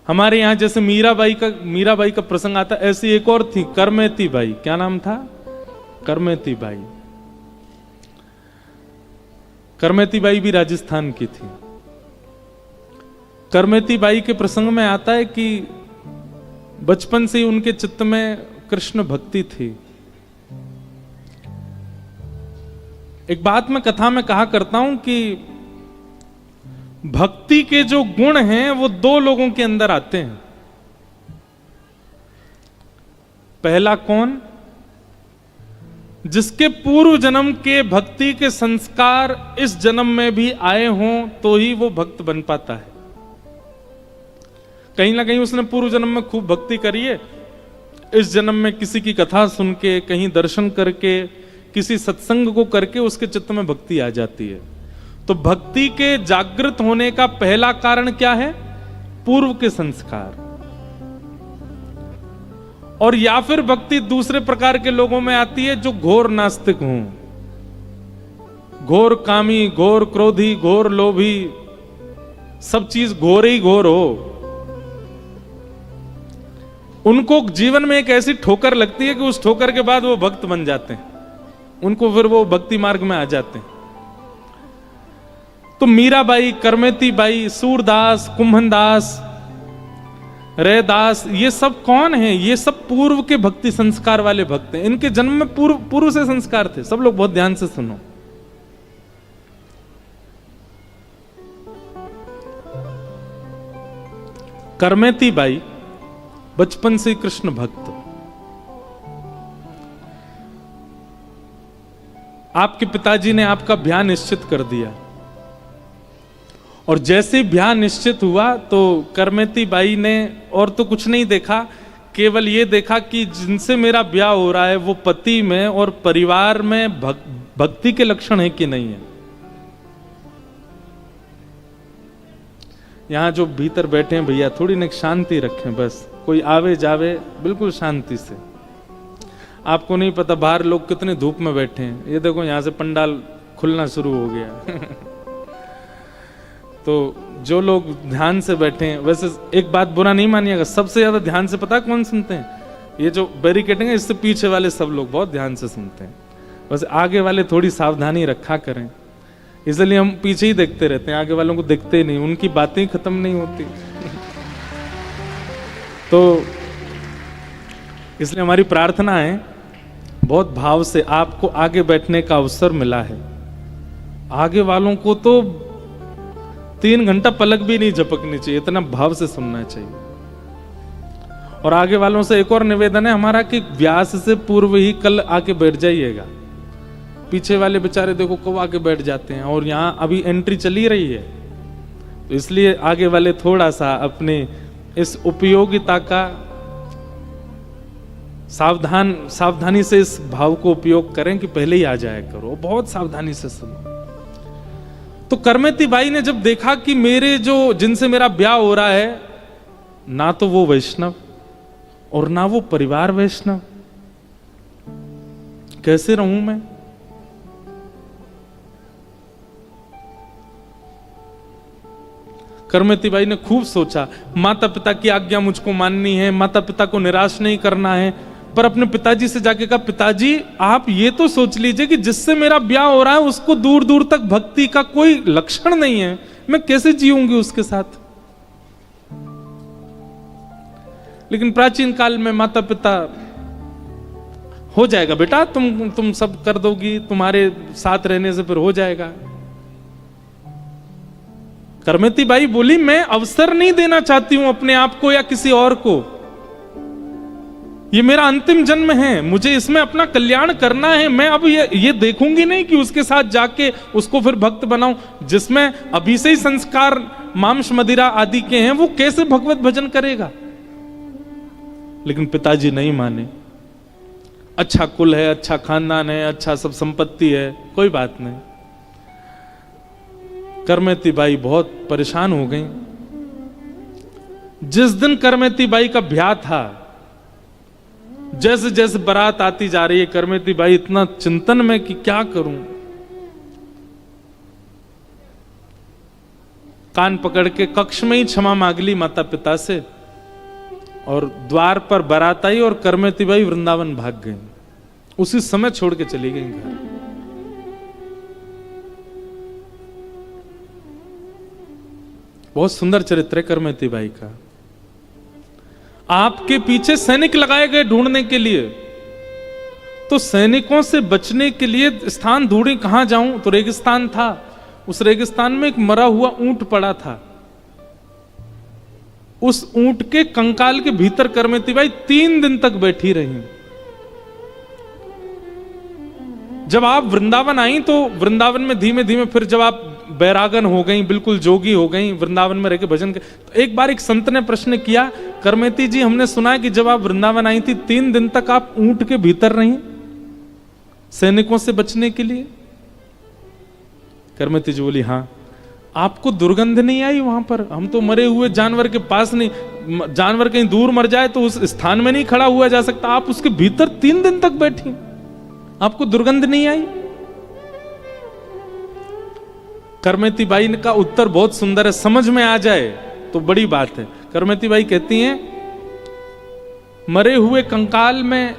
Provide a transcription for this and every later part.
हमारे यहाँ जैसे मीराबाई का प्रसंग आता, ऐसी एक और थी करमेती बाई। क्या नाम था? करमेती बाई। करमेती बाई भी राजस्थान की थी। करमेती बाई के प्रसंग में आता है कि बचपन से ही उनके चित्त में कृष्ण भक्ति थी। एक बात मैं कथा में कहा करता हूं कि भक्ति के जो गुण हैं वो दो लोगों के अंदर आते हैं। पहला कौन? जिसके पूर्व जन्म के भक्ति के संस्कार इस जन्म में भी आए हों तो ही वो भक्त बन पाता है। कहीं ना कहीं उसने पूर्व जन्म में खूब भक्ति करी है, इस जन्म में किसी की कथा सुन के, कहीं दर्शन करके, किसी सत्संग को करके उसके चित्त में भक्ति आ जाती है। तो भक्ति के जागृत होने का पहला कारण क्या है? पूर्व के संस्कार। और या फिर भक्ति दूसरे प्रकार के लोगों में आती है जो घोर नास्तिक हों, घोर कामी, घोर क्रोधी, घोर लोभी, सब चीज घोर ही घोर हो। उनको जीवन में एक ऐसी ठोकर लगती है कि उस ठोकर के बाद वो भक्त बन जाते हैं, उनको फिर वो भक्ति मार्ग में आ जाते हैं। तो मीराबाई, करमेती बाई, सूरदास, कुंभनदास, रैदास, ये सब कौन है? ये सब पूर्व के भक्ति संस्कार वाले भक्त हैं। इनके जन्म में पूर्व से संस्कार थे। सब लोग बहुत ध्यान से सुनो। करमेती बाई बचपन से कृष्ण भक्त। आपके पिताजी ने आपका ब्याह निश्चित कर दिया और जैसे ब्याह निश्चित हुआ तो करमेती बाई ने और तो कुछ नहीं देखा, केवल ये देखा कि जिनसे मेरा ब्याह हो रहा है वो पति में और परिवार में भक्ति के लक्षण है कि नहीं है। यहां जो भीतर बैठे हैं भैया, थोड़ी ना शांति रखें, बस कोई आवे जावे बिल्कुल शांति से। आपको नहीं पता बाहर लोग कितने धूप में बैठे हैं। ये देखो यहां से पंडाल खुलना शुरू हो गया। तो जो लोग ध्यान से बैठे हैं, वैसे एक बात बुरा नहीं मानिएगा, सबसे ज्यादा ध्यान से पता कौन सुनते हैं? ये जो बैरिकेडिंग है इससे पीछे वाले सब लोग बहुत ध्यान से सुनते हैं। बस आगे वाले थोड़ी सावधानी रखा करें, इसलिए हम पीछे ही देखते रहते हैं, आगे वालों को देखते ही नहीं, उनकी बातें ही खत्म नहीं होती। तो इसलिए हमारी प्रार्थना है, बहुत भाव से आपको आगे बैठने का अवसर मिला है। आगे वालों को तो 3 घंटा पलक भी नहीं झपकनी चाहिए, इतना भाव से सुनना चाहिए। और आगे वालों से एक और निवेदन है हमारा कि व्यास से पूर्व ही कल आके बैठ जाइएगा। पीछे वाले बेचारे देखो कब आके बैठ जाते हैं, और यहां अभी एंट्री चली रही है, तो इसलिए आगे वाले थोड़ा सा अपने इस उपयोगिता का सावधानी से इस भाव को उपयोग करें कि पहले ही आ जाया करो, बहुत सावधानी से सुनो। तो करमेती बाई ने जब देखा कि मेरे जो जिनसे मेरा ब्याह हो रहा है, ना तो वो वैष्णव और ना वो परिवार वैष्णव, कैसे रहूं मैं? करमेती बाई ने खूब सोचा, माता पिता की आज्ञा मुझको माननी है, माता पिता को निराश नहीं करना है, पर अपने पिताजी से जाके कहा, पिताजी आप ये तो सोच लीजिए कि जिससे मेरा ब्याह हो रहा है उसको दूर दूर तक भक्ति का कोई लक्षण नहीं है, मैं कैसे जीऊंगी उसके साथ? लेकिन प्राचीन काल में माता पिता, हो जाएगा बेटा, तुम सब कर दोगी, तुम्हारे साथ रहने से फिर हो जाएगा। करमेती बाई बोली, मैं अवसर नहीं देना चाहती हूं अपने आप को या किसी और को, ये मेरा अंतिम जन्म है, मुझे इसमें अपना कल्याण करना है। मैं अब ये देखूंगी नहीं कि उसके साथ जाके उसको फिर भक्त बनाऊं, जिसमें अभी से ही संस्कार मांस मदिरा आदि के हैं, वो कैसे भगवत भजन करेगा? लेकिन पिताजी नहीं माने। अच्छा कुल है, अच्छा खानदान है, अच्छा सब संपत्ति है, कोई बात नहीं। करमेती बाई बहुत परेशान हो गई। जिस दिन करमेती बाई का ब्याह था, जैसे जैसे बारात आती जा रही है, करमेती बाई इतना चिंतन में कि क्या करूं। कान पकड़ के कक्ष में ही क्षमा मांग ली माता पिता से और द्वार पर बारात आई और करमेती बाई वृंदावन भाग गई, उसी समय छोड़ के चली गई घर। बहुत सुंदर चरित्र है करमेती बाई का। आपके पीछे सैनिक लगाए गए ढूंढने के लिए, तो सैनिकों से बचने के लिए स्थान ढूंढे, कहां जाऊं, तो रेगिस्तान था। उस रेगिस्तान में एक मरा हुआ ऊंट पड़ा था। उस ऊंट के कंकाल के भीतर करमेती बाई 3 दिन तक बैठी रही। जब आप वृंदावन आई तो वृंदावन में धीमे धीमे फिर जब आप बैरागन हो गई, बिल्कुल जोगी हो गई, वृंदावन में रहकर भजन कर, तो एक बार एक संत ने प्रश्न किया, करमेती जी हमने सुना है कि जब आप वृंदावन आई थी 3 दिन तक आप ऊंट के भीतर रही सैनिकों से बचने के लिए। करमेती जी बोली हाँ। आपको दुर्गंध नहीं आई वहां पर? हम तो मरे हुए जानवर के पास नहीं, जानवर कहीं दूर मर जाए तो उस स्थान में नहीं खड़ा हुआ जा सकता, आप उसके भीतर 3 दिन तक बैठी, आपको दुर्गंध नहीं आई? करमेती बाई का उत्तर बहुत सुंदर है, समझ में आ जाए तो बड़ी बात है। करमेती बाई कहती हैं, मरे हुए कंकाल में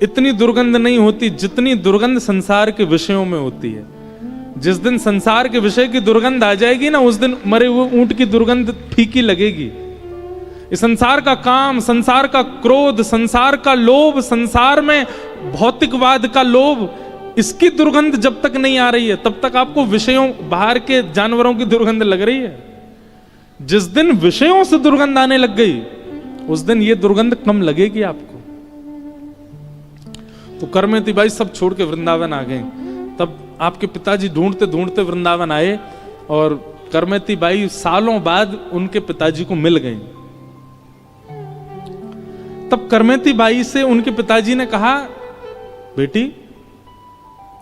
इतनी दुर्गंध नहीं होती जितनी दुर्गंध संसार के विषयों में होती है। जिस दिन संसार के विषय की दुर्गंध आ जाएगी ना, उस दिन मरे हुए ऊंट की दुर्गंध फीकी लगेगी। इस संसार का काम, संसार का क्रोध, संसार का लोभ, संसार में भौतिकवाद का लोभ, इसकी दुर्गंध जब तक नहीं आ रही है तब तक आपको विषयों, बाहर के जानवरों की दुर्गंध लग रही है। जिस दिन विषयों से दुर्गंध आने लग गई उस दिन ये दुर्गंध कम लगेगी आपको। तो करमेती बाई सब छोड़ के वृंदावन आ गए। तब आपके पिताजी ढूंढते ढूंढते वृंदावन आए और करमेती बाई सालों बाद उनके पिताजी को मिल गई। तब करमेती बाई से उनके पिताजी ने कहा, बेटी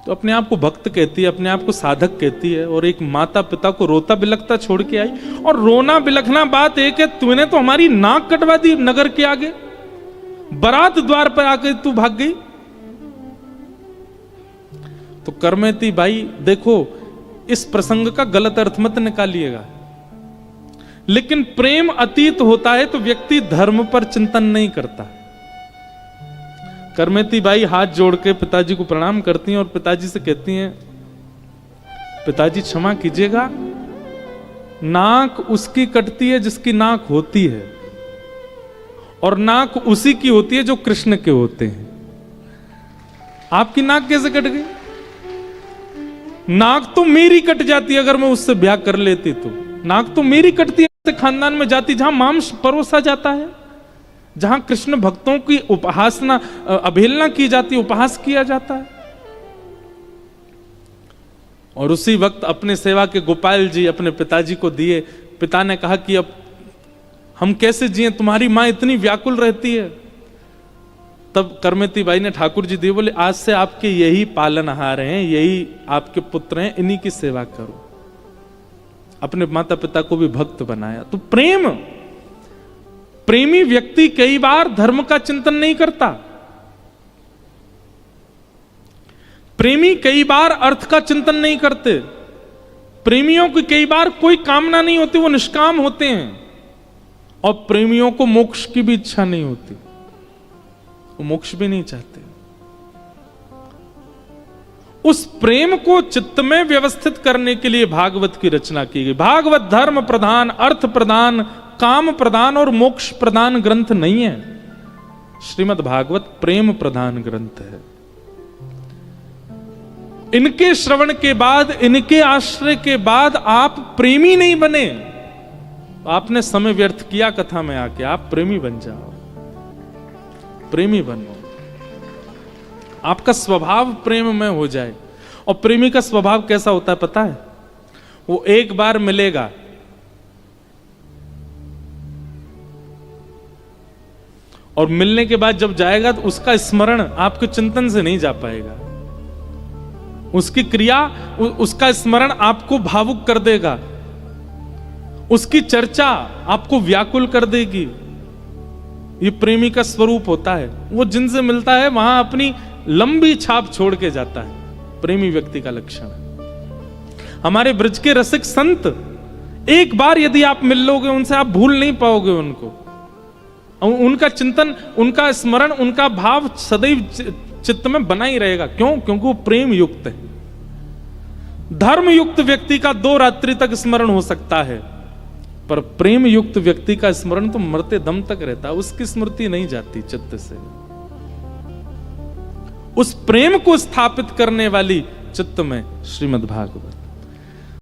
तो अपने आप को भक्त कहती है, अपने आप को साधक कहती है, और एक माता पिता को रोता बिलखता छोड़ के आई। और रोना बिलखना बात एक है, तूने तो हमारी नाक कटवा दी नगर के आगे, बारात द्वार पर आके तू भाग गई। तो करमेती बाई, देखो इस प्रसंग का गलत अर्थ मत निकालिएगा, लेकिन प्रेम अतीत होता है तो व्यक्ति धर्म पर चिंतन नहीं करता। करमेती बाई हाथ जोड़ के पिताजी को प्रणाम करती हैं और पिताजी से कहती हैं, पिताजी क्षमा कीजिएगा, नाक उसकी कटती है जिसकी नाक होती है, और नाक उसी की होती है जो कृष्ण के होते हैं। आपकी नाक कैसे कट गई? नाक तो मेरी कट जाती अगर मैं उससे ब्याह कर लेती तो। नाक तो मेरी कटती है खानदान में जाती जहां मांस परोसा जाता है, जहां कृष्ण भक्तों की उपहासना, अवहेलना की जाती, उपहास किया जाता है। और उसी वक्त अपने सेवा के गोपाल जी अपने पिताजी को दिए। पिता ने कहा कि अब हम कैसे जिए, तुम्हारी मां इतनी व्याकुल रहती है। तब करमेती बाई ने ठाकुर जी दिए, बोले आज से आपके यही पालनहार हैं, यही आपके पुत्र हैं, इन्हीं की सेवा करो। अपने माता पिता को भी भक्त बनाया। तो प्रेम, प्रेमी व्यक्ति कई बार धर्म का चिंतन नहीं करता, प्रेमी कई बार अर्थ का चिंतन नहीं करते, प्रेमियों की कई बार कोई कामना नहीं होती, वो निष्काम होते हैं। और प्रेमियों को मोक्ष की भी इच्छा नहीं होती, वो मोक्ष भी नहीं चाहते। उस प्रेम को चित्त में व्यवस्थित करने के लिए भागवत की रचना की गई। भागवत धर्म प्रधान, अर्थ प्रधान, काम प्रधान और मोक्ष प्रधान ग्रंथ नहीं है। श्रीमद् भागवत प्रेम प्रधान ग्रंथ है। इनके श्रवण के बाद, इनके आश्रय के बाद आप प्रेमी नहीं बने, आपने समय व्यर्थ किया कथा में आके। आप प्रेमी बन जाओ, प्रेमी बनो, आपका स्वभाव प्रेम में हो जाए। और प्रेमी का स्वभाव कैसा होता है पता है? वो एक बार मिलेगा, और मिलने के बाद जब जाएगा तो उसका स्मरण आपके चिंतन से नहीं जा पाएगा। उसकी क्रिया, उसका स्मरण आपको भावुक कर देगा, उसकी चर्चा आपको व्याकुल कर देगी। ये प्रेमी का स्वरूप होता है। वो जिनसे मिलता है वहां अपनी लंबी छाप छोड़ के जाता है। प्रेमी व्यक्ति का लक्षण है। हमारे ब्रज के रसिक संत, एक बार यदि आप मिल लोगे उनसे, आप भूल नहीं पाओगे उनको। उनका चिंतन, उनका स्मरण, उनका भाव सदैव चित्त में बना ही रहेगा। क्यों? क्योंकि वो प्रेम युक्त है। धर्म युक्त व्यक्ति का 2 रात्रि तक स्मरण हो सकता है, पर प्रेम युक्त व्यक्ति का स्मरण तो मरते दम तक रहता है, उसकी स्मृति नहीं जाती चित्त से। उस प्रेम को स्थापित करने वाली चित्त में श्रीमद् भागवत।